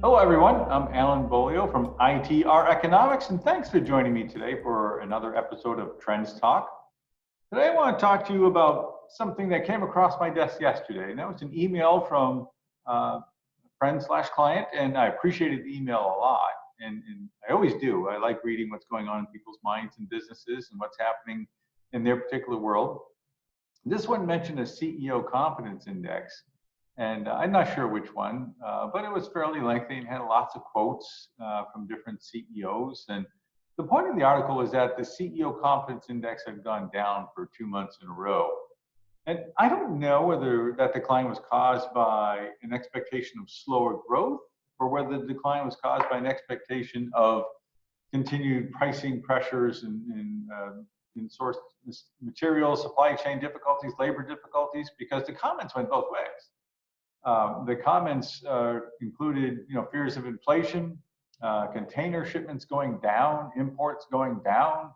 Hello, everyone. I'm Alan Beaulieu from ITR Economics, and thanks for joining me today for another episode of Trends Talk. Today, I want to talk to you about something that came across my desk yesterday, and that was an email from a friend/client, and I appreciated the email a lot, and I always do. I like reading what's going on in people's minds and businesses and what's happening in their particular world. This one mentioned a CEO confidence index, and I'm not sure which one, but it was fairly lengthy and had lots of quotes from different CEOs. And the point of the article was that the CEO confidence index had gone down for 2 months in a row. And I don't know whether that decline was caused by an expectation of slower growth or whether the decline was caused by an expectation of continued pricing pressures in source materials, supply chain difficulties, labor difficulties, because the comments went both ways. The comments included, fears of inflation, container shipments going down, imports going down,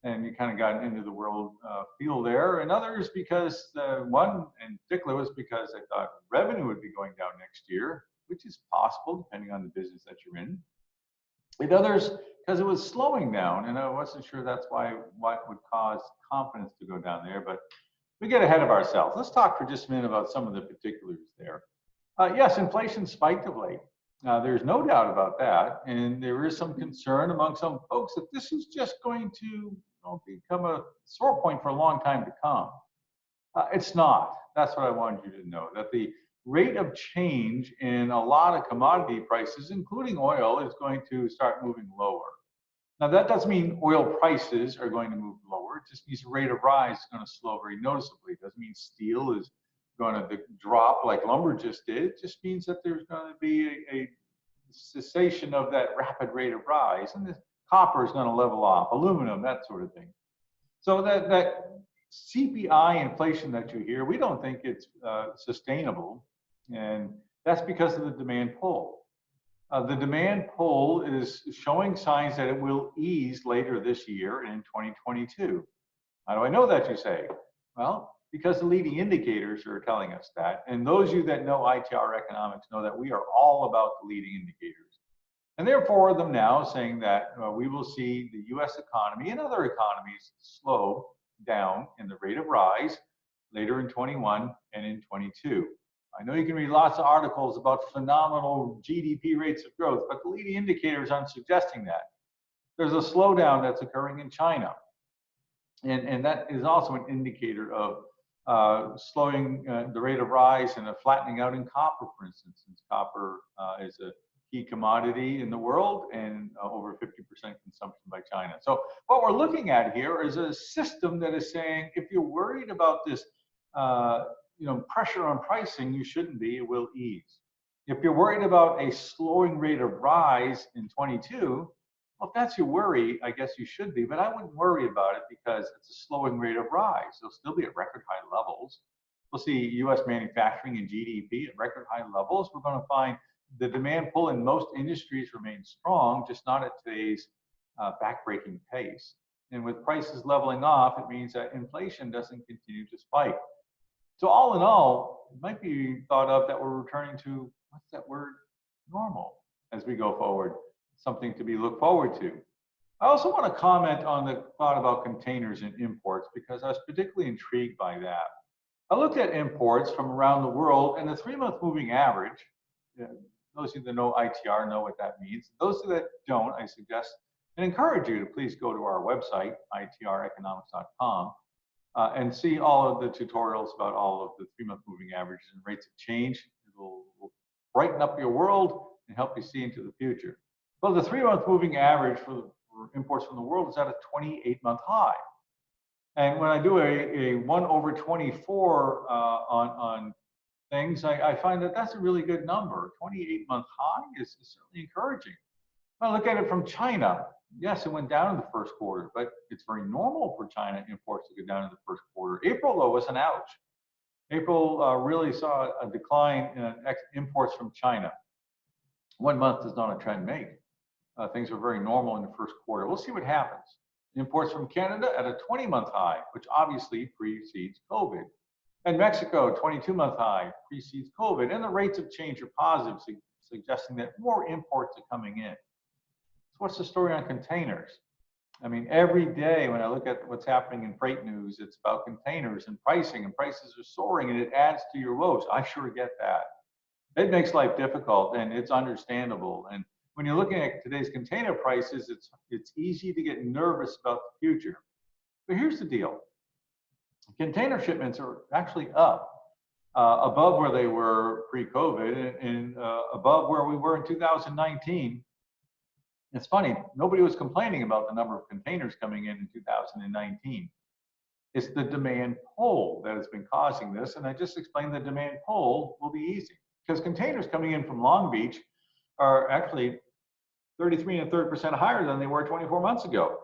and you kind of got into the world feel there. And others because one in particular was because they thought revenue would be going down next year, which is possible depending on the business that you're in. And others because it was slowing down, and I wasn't sure that's what would cause confidence to go down there, but we get ahead of ourselves. Let's talk for just a minute about some of the particulars there. Yes, inflation spiked of late. There's no doubt about that, and there is some concern among some folks that this is just going to become a sore point for a long time to come. It's not. That's what I wanted you to know, that the rate of change in a lot of commodity prices, including oil, is going to start moving lower. Now, that doesn't mean oil prices are going to move lower. It just means the rate of rise is going to slow very noticeably. It doesn't mean steel is going to drop like lumber just did. It just means that there's going to be a cessation of that rapid rate of rise, and the copper is going to level off, aluminum, that sort of thing. So that CPI inflation that you hear, we don't think it's sustainable, and that's because of the demand pull. The demand pull is showing signs that it will ease later this year and in 2022. How do I know that, you say? Well, because the leading indicators are telling us that. And those of you that know ITR economics know that we are all about the leading indicators. And therefore, them now saying that we will see the US economy and other economies slow down in the rate of rise later in 21 and in 22. I know you can read lots of articles about phenomenal GDP rates of growth, but the leading indicators aren't suggesting that. There's a slowdown that's occurring in China. And that is also an indicator of slowing the rate of rise and a flattening out in copper, for instance, since copper is a key commodity in the world and over 50% consumption by China. So what we're looking at here is a system that is saying, if you're worried about this pressure on pricing, you shouldn't be, it will ease. If you're worried about a slowing rate of rise in 22, well, if that's your worry, I guess you should be, but I wouldn't worry about it because it's a slowing rate of rise. It'll still be at record high levels. We'll see US manufacturing and GDP at record high levels. We're going to find the demand pull in most industries remains strong, just not at today's backbreaking pace. And with prices leveling off, it means that inflation doesn't continue to spike. So all in all, it might be thought of that we're returning to, what's that word? Normal as we go forward, something to be looked forward to. I also want to comment on the thought about containers and imports because I was particularly intrigued by that. I looked at imports from around the world, and the 3-month moving average, those of you that know ITR know what that means. Those that don't, I suggest and encourage you to please go to our website, itreconomics.com, and see all of the tutorials about all of the 3-month moving averages and rates of change. It will brighten up your world and help you see into the future. Well, the 3-month moving average for imports from the world is at a 28-month high. And when I do a 1/24 on things, I find that that's a really good number. 28-month high is certainly encouraging. When I look at it from China, yes, it went down in the first quarter, but it's very normal for China imports to go down in the first quarter. April, though, was an ouch. April really saw a decline in imports from China. 1 month does not a trend make. Things were very normal in the first quarter. We'll see what happens. Imports from Canada at a 20-month high, which obviously precedes COVID. And Mexico, 22-month high, precedes COVID. And the rates of change are positive, suggesting that more imports are coming in. So what's the story on containers? I mean, every day when I look at what's happening in freight news, it's about containers and pricing, and prices are soaring, and it adds to your woes. I sure get that. It makes life difficult, and it's understandable. And when you're looking at today's container prices, it's easy to get nervous about the future. But here's the deal. Container shipments are actually up above where they were pre-COVID and above where we were in 2019. It's funny, nobody was complaining about the number of containers coming in 2019. It's the demand pull that has been causing this, and I just explained the demand pull will be easy because containers coming in from Long Beach are actually 33 1/3% higher than they were 24 months ago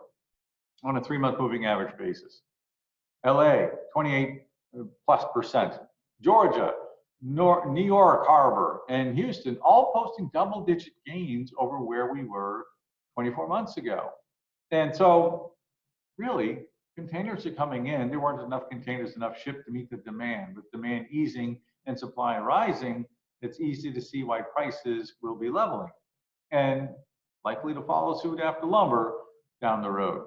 on a 3-month moving average basis. LA, 28+%. Georgia, New York Harbor, and Houston all posting double-digit gains over where we were 24 months ago. And so really, containers are coming in. There weren't enough containers, enough shipped to meet the demand. With demand easing and supply rising, it's easy to see why prices will be leveling and likely to follow suit after lumber down the road.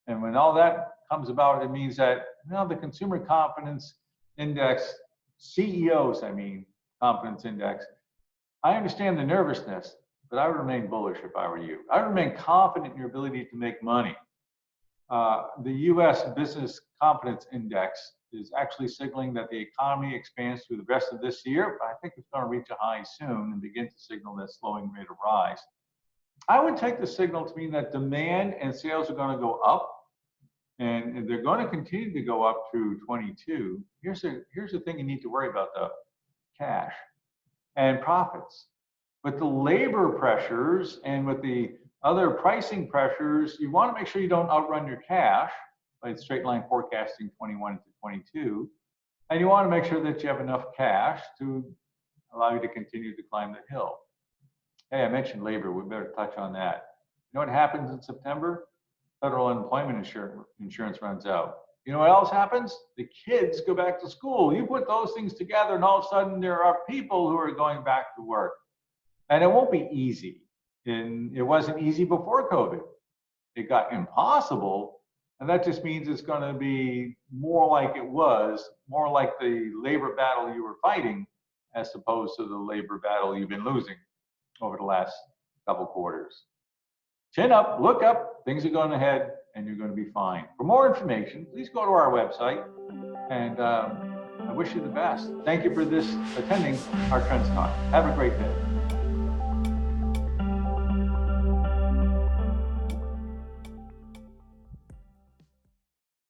And when all that comes about, it means that the consumer confidence index, CEOs, confidence index, I understand the nervousness, but I would remain bullish if I were you. I would remain confident in your ability to make money. The US Business Confidence Index is actually signaling that the economy expands through the rest of this year, but I think it's going to reach a high soon and begin to signal that slowing rate of rise. I would take the signal to mean that demand and sales are going to go up, and they're going to continue to go up through 22. Here's the thing you need to worry about, though: cash and profits. With the labor pressures and with the other pricing pressures, you want to make sure you don't outrun your cash by straight line forecasting 21 to 22. And you want to make sure that you have enough cash to allow you to continue to climb the hill. Hey, I mentioned labor. We better touch on that. You know what happens in September? Federal unemployment insurance runs out. You know what else happens? The kids go back to school. You put those things together, and all of a sudden there are people who are going back to work. And it won't be easy. And it wasn't easy before COVID. It got impossible. And that just means it's going to be more like it was, more like the labor battle you were fighting, as opposed to the labor battle you've been losing over the last couple quarters. Chin up, look up, things are going ahead, and you're going to be fine. For more information, please go to our website, and I wish you the best. Thank you for attending our Trends Talk. Have a great day.